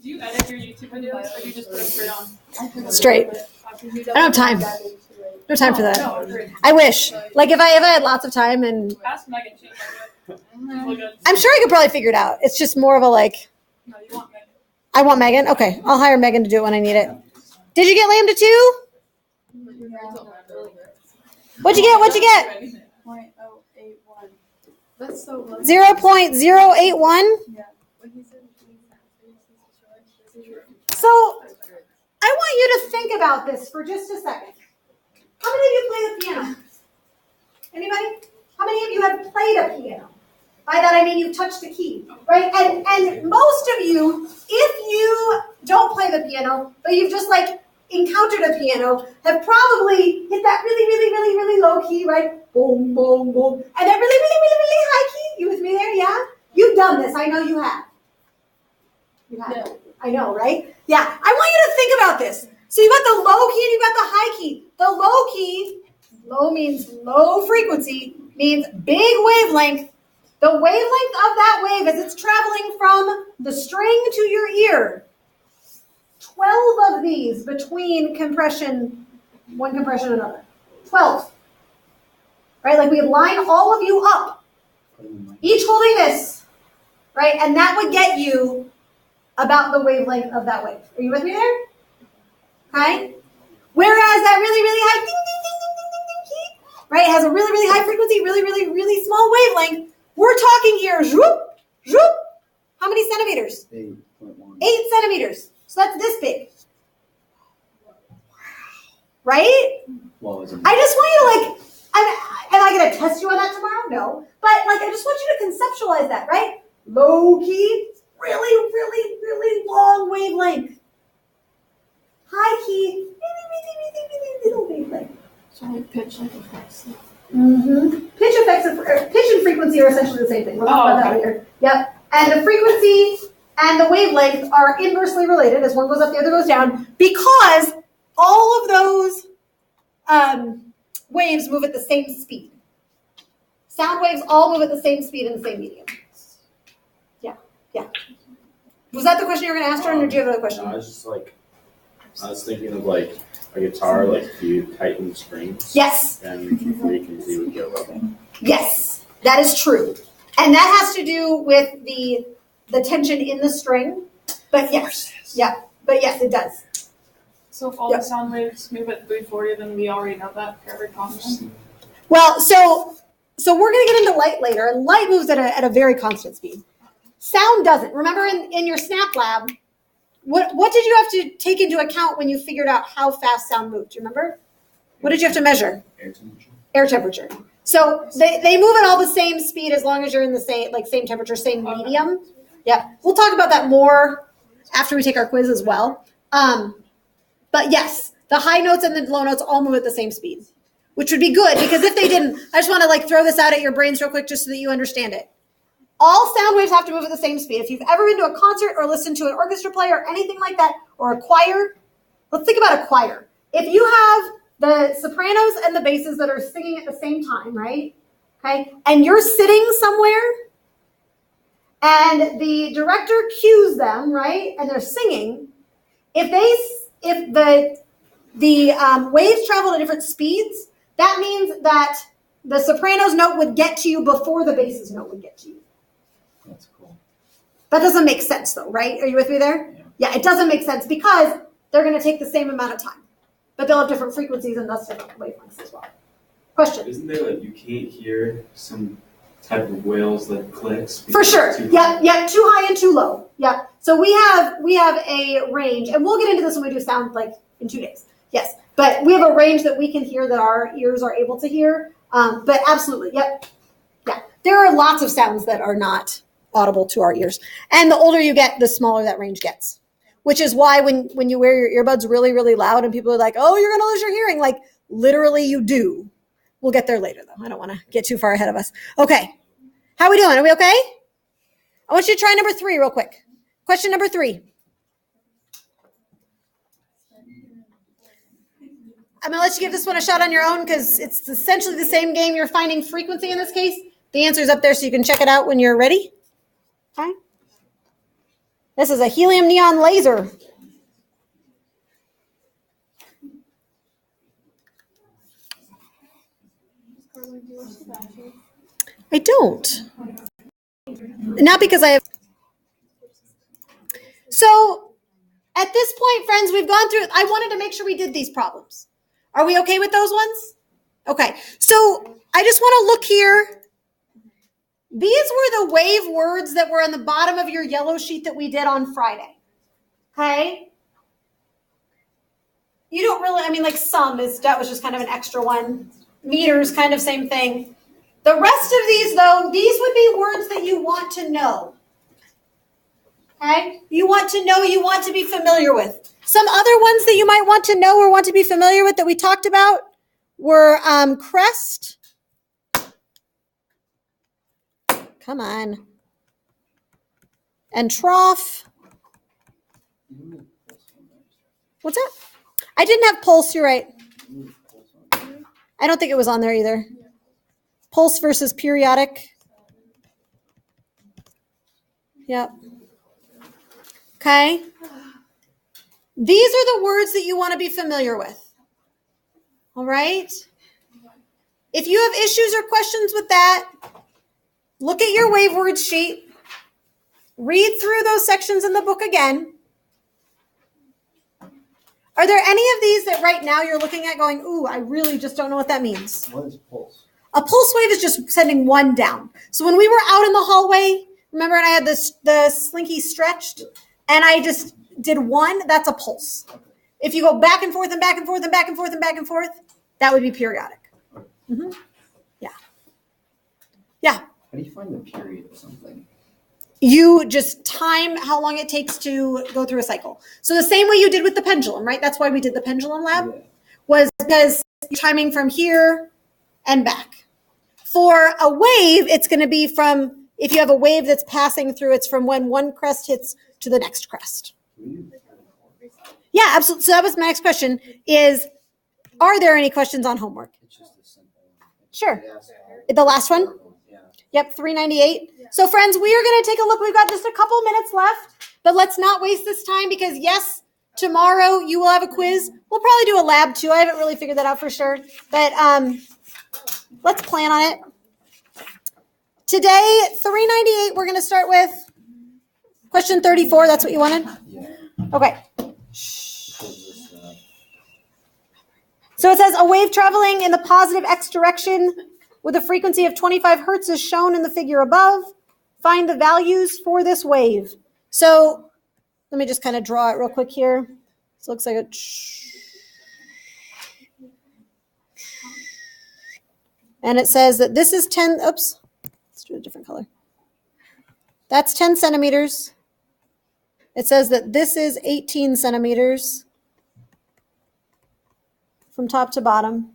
Do you edit your YouTube videos or do you just put them straight on? Straight. I don't have time. No time for that. I wish. Like if I had lots of time and Ask Megan. I'm sure I could probably figure it out. It's just more of a like. No, you want Megan. I want Megan. Okay, I'll hire Megan to do it when I need it. Did you get Lambda 2? What'd you get? 0.081. That's so low. 0.081. Yeah. So I want you to think about this for just a second. How many of you play the piano? Anybody? How many of you have played a piano? By that I mean you've touched the key, right? And most of you, if you don't play the piano, but you've just like encountered a piano, have probably hit that really, really, really, really low key, right? Boom, boom, boom. And that really, really, really, really high key. You with me there? Yeah? You've done this. I know you have. You have. Yeah. I know, right? Yeah. I want you to think about this. So you got the low key and you got the high key. The low key, low means low frequency, means big wavelength. The wavelength of that wave as it's traveling from the string to your ear. 12 of these between compression, one compression and another. 12. Right? Like we line all of you up, each holding this, right? And that would get you about the wavelength of that wave. Are you with me there? Okay? Whereas that really, really high ding, ding, ding, ding, ding, ding, ding, ding, right? It has a really, really high frequency, really, really, really small wavelength. We're talking here, zoop, zoop. How many centimeters? 8.1. 8 centimeters. So that's this big. Right? Well, I just want you to like, am I going to test you on that tomorrow? No. But like, I just want you to conceptualize that, right? Low key, really, really, really long wavelength. High key, really, really, really, really little wavelength. So like pitch like effects. Mm-hmm. Pitch effects and pitch and frequency are essentially the same thing. We'll talk about that later. Yep. And the frequency and the wavelength are inversely related. As one goes up, the other goes down, because all of those waves move at the same speed. Sound waves all move at the same speed in the same medium. Yeah. Yeah. Was that the question you were going to ask, or did you have another question? I was just like, I was thinking of like a guitar, like if you tighten the strings. Yes. Then the frequency would go level. Yes, that is true. And that has to do with the tension in the string. But yes, yeah, but yes, it does. So if all the sound waves move at 340, then we already know that for every constant. Well, so we're going to get into light later, and light moves at a very constant speed. Sound doesn't. Remember in your Snap Lab, what did you have to take into account when you figured out how fast sound moved? Do you remember? What did you have to measure? Air temperature. Air temperature. So they move at all the same speed as long as you're in the same temperature, same medium. Yeah, we'll talk about that more after we take our quiz as well. But yes, the high notes and the low notes all move at the same speed, which would be good, because if they didn't, I just want to throw this out at your brains real quick just so that you understand it. All sound waves have to move at the same speed. If you've ever been to a concert or listened to an orchestra play or anything like that, or a choir, let's think about a choir. If you have the sopranos and the basses that are singing at the same time, right? Okay, and you're sitting somewhere, and the director cues them, right? And they're singing. If the waves travel at different speeds, that means that the soprano's note would get to you before the bass's note would get to you. That's cool. That doesn't make sense, though, right? Are you with me there? Yeah, it doesn't make sense because they're going to take the same amount of time, but they'll have different frequencies and thus different wavelengths as well. Question? Isn't there you can't hear some type of whales that clicks? For sure. Yeah, too high and too low. Yeah. So we have a range, and we'll get into this when we do sound in 2 days. Yes, but we have a range that we can hear that our ears are able to hear. But absolutely, yep, yeah. There are lots of sounds that are not audible to our ears, and the older you get, the smaller that range gets. Which is why when you wear your earbuds really, really loud, and people are like, "Oh, you're going to lose your hearing," literally you do. We'll get there later, though. I don't want to get too far ahead of us. Okay, how are we doing? Are we okay? I want you to try number 3 real quick. Question number 3. I'm going to let you give this one a shot on your own because it's essentially the same game. You're finding frequency in this case. The answer's up there so you can check it out when you're ready. Okay. This is a helium neon laser. I don't. Not because I have. So at this point, friends, we've gone through. I wanted to make sure we did these problems. Are we okay with those ones? Okay. So I just want to look here. These were the wave words that were on the bottom of your yellow sheet that we did on Friday. Okay. You don't really, I mean, like that was just kind of an extra one. Meters, kind of same thing. The rest of these, though, these would be words that you want to know. Okay? You want to know, you want to be familiar with. Some other ones that you might want to know or want to be familiar with that we talked about were crest. Come on. And trough. What's that? I didn't have pulse, you're right. I don't think it was on there either. Pulse versus periodic. Yep. Okay. These are the words that you want to be familiar with. All right. If you have issues or questions with that, look at your wave words sheet. Read through those sections in the book again. Are there any of these that right now you're looking at going, ooh, I really just don't know what that means? What is pulse? A pulse wave is just sending one down. So when we were out in the hallway, remember, and I had the slinky stretched, and I just did one, that's a pulse. If you go back and forth and back and forth and back and forth and back and forth, that would be periodic. Mm-hmm. Yeah. Yeah. How do you find the period of something? You just time how long it takes to go through a cycle. So the same way you did with the pendulum, right? That's why we did the pendulum lab, was because you're timing from here and back. For a wave, it's going to be from, if you have a wave that's passing through, it's from when one crest hits to the next crest. Yeah, absolutely. So that was my next question is, are there any questions on homework? It's just a simple. Sure. The last one? Yep, 398. So friends, we are going to take a look. We've got just a couple minutes left, but let's not waste this time because yes, tomorrow you will have a quiz. We'll probably do a lab too. I haven't really figured that out for sure, but let's plan on it. Today, 398, we're going to start with question 34. That's what you wanted? Yeah. Okay. So it says a wave traveling in the positive x direction with a frequency of 25 hertz is shown in the figure above. Find the values for this wave. So let me just kind of draw it real quick here. So it looks like a... And it says that this is 10... Oops. Let's do a different color. That's 10 centimeters. It says that this is 18 centimeters from top to bottom.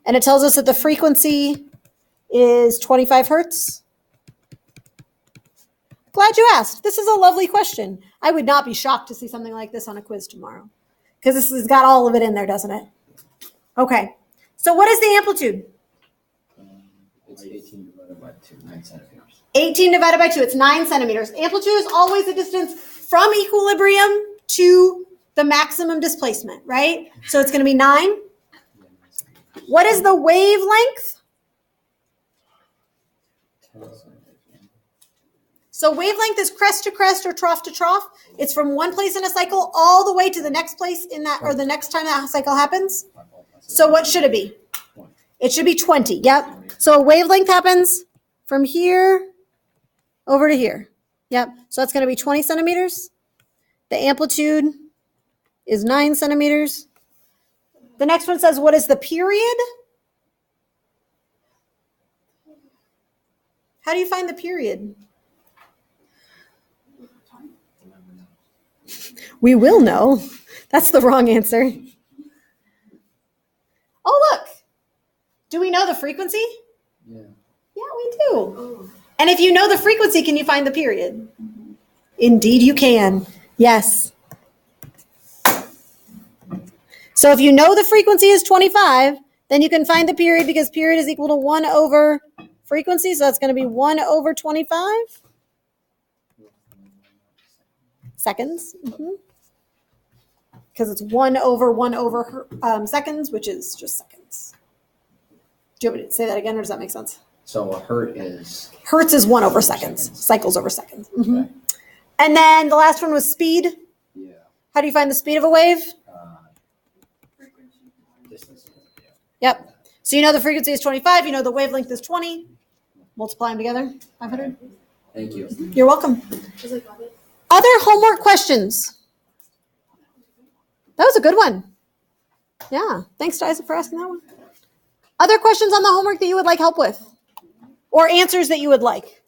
And it tells us that the frequency is 25 hertz. Glad you asked. This is a lovely question. I would not be shocked to see something like this on a quiz tomorrow because this has got all of it in there, doesn't it? Okay. So what is the amplitude? It's 18 divided by 2, 9 centimeters. 18 divided by 2, it's 9 centimeters. Amplitude is always the distance from equilibrium to the maximum displacement, right? So it's going to be 9. What is the wavelength? So wavelength is crest to crest or trough to trough. It's from one place in a cycle all the way to the next place in that, or the next time that cycle happens. So what should it be? It should be 20. Yep. So a wavelength happens from here over to here. Yep. So that's going to be 20 centimeters. The amplitude is 9 centimeters. The next one says, what is the period? How do you find the period? We will know. That's the wrong answer. Oh, look. Do we know the frequency? Yeah. Yeah, we do. And if you know the frequency, can you find the period? Indeed, you can. Yes. So if you know the frequency is 25, then you can find the period because period is equal to 1 over frequency. So that's going to be 1 over 25. seconds. Because it's 1/1 seconds, which is just seconds. Do you want me to say that again, or does that make sense? So a hertz is Hertz is 1/seconds. Seconds. Cycles over seconds. okay. And then the last one was speed. Yeah. How do you find the speed of a wave? Distance. Yep. So you know the frequency is 25. You know the wavelength is 20. Multiply them together. 500. Thank you. You're welcome. Was I got it? Other homework questions? That was a good one. Yeah. Thanks to Isaac for asking that one. Other questions on the homework that you would like help with? Or answers that you would like?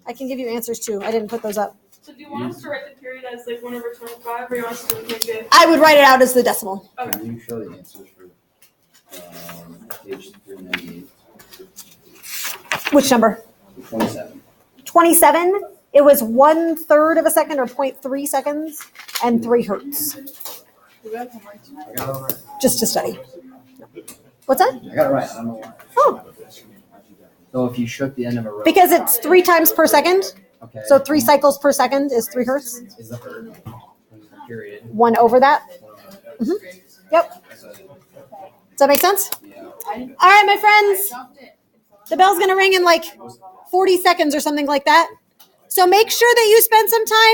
I can give you answers too. I didn't put those up. So do you want us to write the period as like 1/25, or you want us to make it? I would write it out as the decimal. Okay. Can you show the answers for page 398? Which number? 27. 27. It was 1/3 of a second, or 0.3 seconds, and 3 hertz. Do we have homework tonight? I got it right. Just to study. What's that? I got it right. I don't know why. Oh, So if you shook the end of a rope. because it's 3 times per second. Okay. So 3 cycles per second is 3 hertz. Is the hertz. Period. 1/that. Yep. Does that make sense? Yeah. All right, my friends. The bell's going to ring in like 40 seconds or something like that. So make sure that you spend some time